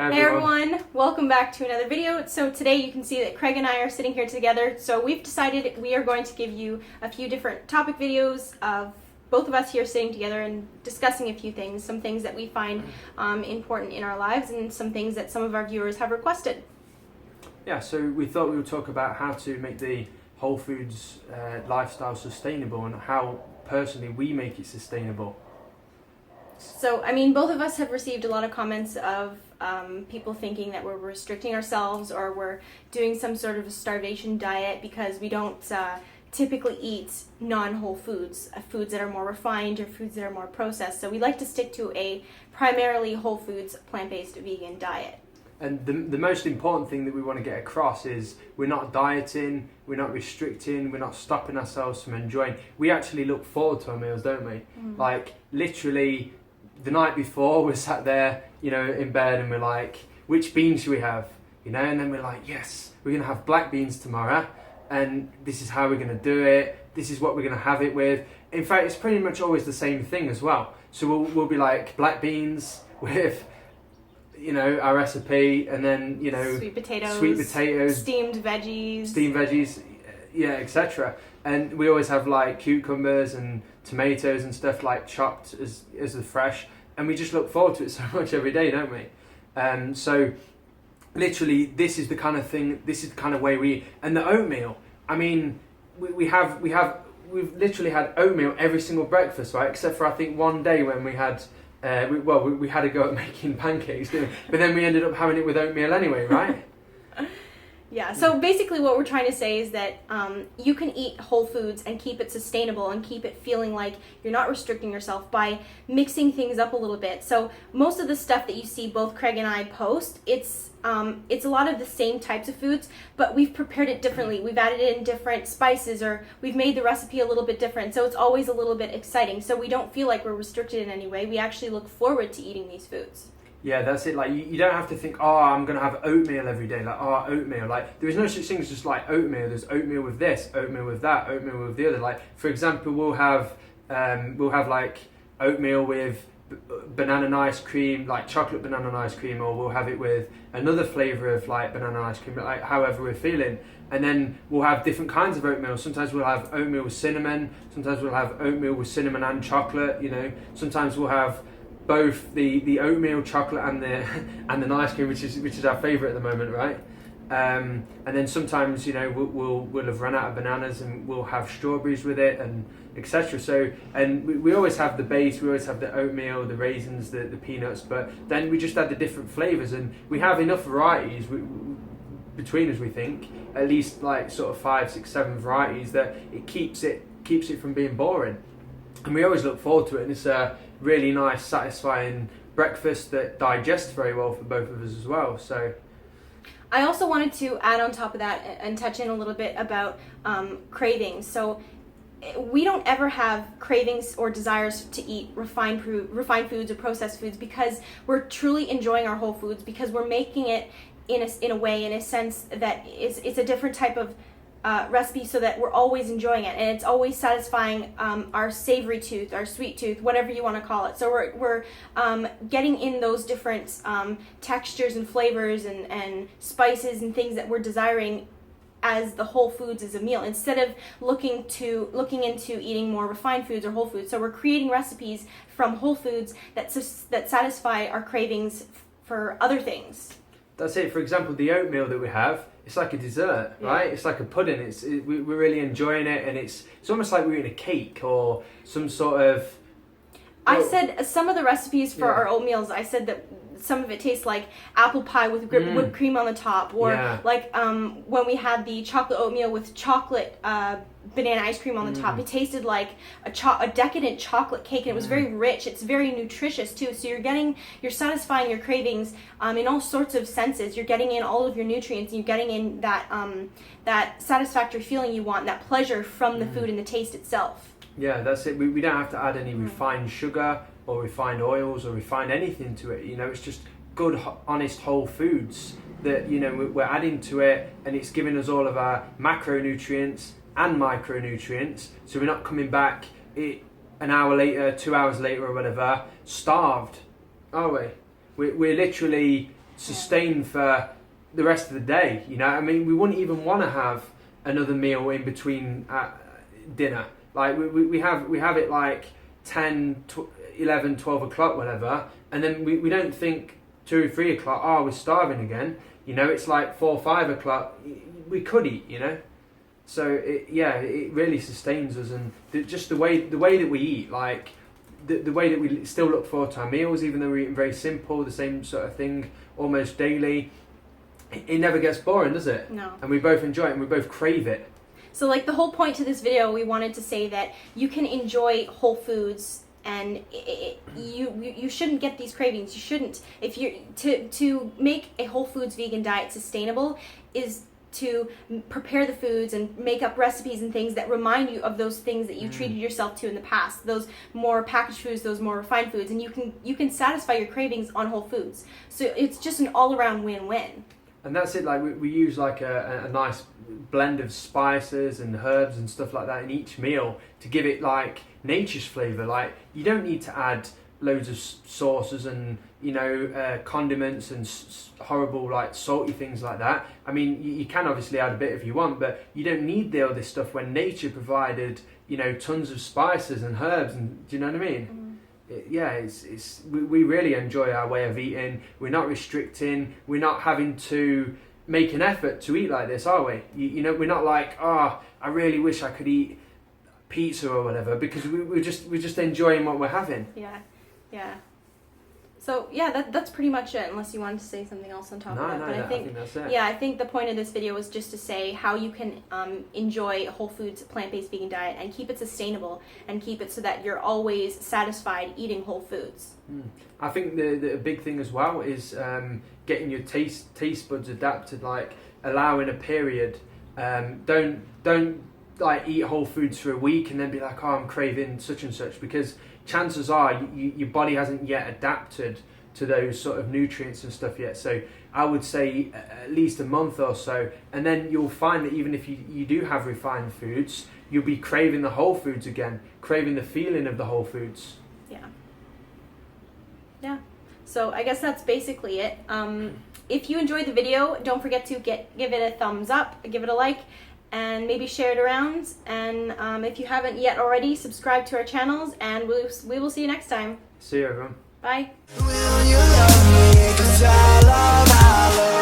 Hey everyone, welcome back to another video. So today you can see that Craig and I are sitting here together. So we've decided we are going to give you a few different topic videos of both of us here sitting together and discussing a few things, some things that we find important in our lives and some things that some of our viewers have requested. Yeah, so we thought we would talk about how to make the Wholefoods lifestyle sustainable and how personally we make it sustainable. So, I mean, both of us have received a lot of comments of people thinking that we're restricting ourselves or we're doing some sort of a starvation diet because we don't typically eat non-whole foods, foods that are more refined or foods that are more processed. So we like to stick to a primarily whole foods, plant-based vegan diet. And the most important thing that we want to get across is we're not dieting, we're not restricting, we're not stopping ourselves from enjoying. We actually look forward to our meals, don't we? Like, literally, the night before, we're sat there, in bed and we're like, which beans should we have? And then we're like, yes, we're going to have black beans tomorrow. And this is how we're going to do it. This is what we're going to have it with. In fact, it's pretty much always the same thing as well. So we'll be like black beans with, our recipe, and then, sweet potatoes, steamed veggies, yeah, etc. And we always have like cucumbers and tomatoes and stuff like chopped as the fresh, and we just look forward to it so much every day, don't we? So literally, this is the kind of thing, this is the kind of way we eat. And the oatmeal, I mean, we've literally had oatmeal every single breakfast, right? Except for I think one day when we had we had a go at making pancakes, didn't we? But then we ended up having it with oatmeal anyway, right? Yeah, so basically what we're trying to say is that you can eat whole foods and keep it sustainable and keep it feeling like you're not restricting yourself by mixing things up a little bit. So most of the stuff that you see both Craig and I post, it's a lot of the same types of foods, but we've prepared it differently. We've added in different spices, or we've made the recipe a little bit different, so it's always a little bit exciting. So we don't feel like we're restricted in any way. We actually look forward to eating these foods. Yeah, that's it. Like, you don't have to think, I'm going to have oatmeal every day. Like, oatmeal. Like, there is no such thing as just like oatmeal. There's oatmeal with this, oatmeal with that, oatmeal with the other. Like, for example, we'll have like oatmeal with banana and ice cream, like chocolate banana and ice cream, or we'll have it with another flavour of like banana and ice cream, like however we're feeling. And then we'll have different kinds of oatmeal. Sometimes we'll have oatmeal with cinnamon. Sometimes we'll have oatmeal with cinnamon and chocolate. Sometimes we'll have both the oatmeal, chocolate, and the ice cream, which is our favourite at the moment, right? And then sometimes we'll have run out of bananas and we'll have strawberries with it, and etc. So, and we always have the base. We always have the oatmeal, the raisins, the peanuts, but then we just add the different flavours, and we have enough varieties between us. We think at least like sort of 5, 6, 7 varieties that it keeps it from being boring, and we always look forward to it. And it's a really nice, satisfying breakfast that digests very well for both of us as well. So I also wanted to add on top of that and touch in a little bit about cravings. So we don't ever have cravings or desires to eat refined foods or processed foods because we're truly enjoying our whole foods, because we're making it in a sense that it's a different type of recipe, so that we're always enjoying it, and it's always satisfying our savory tooth, our sweet tooth, whatever you want to call it. So we're getting in those different textures and flavors and spices and things that we're desiring as the whole foods as a meal, instead of looking into eating more refined foods or whole foods. So we're creating recipes from whole foods that satisfy our cravings for other things. That's it. For example, the oatmeal that we have, it's like a dessert, right? It's like a pudding. We're really enjoying it, and it's almost like we're eating a cake or some sort of. I said some of the recipes for our oatmeals, I said that some of it tastes like apple pie with whipped cream on the top, or like when we had the chocolate oatmeal with chocolate banana ice cream on the top. It tasted like a decadent chocolate cake, and it was very rich. It's very nutritious too. So you're satisfying your cravings in all sorts of senses. You're getting in all of your nutrients, and you're getting in that satisfactory feeling you want, that pleasure from the food and the taste itself. Yeah, that's it. We don't have to add any refined sugar or refined oils or refined anything to it. It's just good, honest whole foods that we're adding to it, and it's giving us all of our macronutrients and micronutrients. So we're not coming back an hour later, 2 hours later, or whatever, starved, are we? We're literally sustain for the rest of the day. You know, I mean, we wouldn't even want to have another meal in between dinner. Like we have it like 10, 11, 12 o'clock, whatever, and then we don't think 2 or 3 o'clock, oh, we're starving again. You know, it's like 4 or 5 o'clock, we could eat, you know. So it really sustains us, and just the way that we eat, like the way that we still look forward to our meals, even though we're eating very simple, the same sort of thing almost daily. It never gets boring, does it? No. And we both enjoy it, and we both crave it. So like the whole point to this video, we wanted to say that you can enjoy whole foods, and you shouldn't get these cravings. You shouldn't. If you to make a whole foods vegan diet sustainable is to prepare the foods and make up recipes and things that remind you of those things that you treated yourself to in the past, those more packaged foods, those more refined foods, and you can satisfy your cravings on whole foods. So it's just an all-around win-win. And that's it. Like we use like a nice blend of spices and herbs and stuff like that in each meal to give it like nature's flavour. Like you don't need to add loads of sauces and condiments and horrible like salty things like that. I mean, you can obviously add a bit if you want, but you don't need all this stuff when nature provided tons of spices and herbs. And do you know what I mean? Mm-hmm. We really enjoy our way of eating. We're not restricting. We're not having to make an effort to eat like this, are we? We're not like, oh, I really wish I could eat pizza or whatever, because we're just enjoying what we're having. Yeah. So yeah, that's pretty much it. Unless you wanted to say something else on top of that. No, but I think that's it. Yeah, I think the point of this video was just to say how you can enjoy a whole foods plant-based vegan diet and keep it sustainable and keep it so that you're always satisfied eating whole foods. I think the big thing as well is getting your taste buds adapted, like allowing a period. Don't like eat whole foods for a week and then be like, oh, I'm craving such and such, because chances are your body hasn't yet adapted to those sort of nutrients and stuff yet. So I would say at least a month or so, and then you'll find that even if you do have refined foods, you'll be craving the whole foods again, craving the feeling of the whole foods. Yeah. So I guess that's basically it. If you enjoyed the video, don't forget to give it a thumbs up, give it a like, and maybe share it around. And if you haven't yet already, subscribe to our channels, and we will see you next time. See you, everyone. Bye. Will you love me? 'Cause I love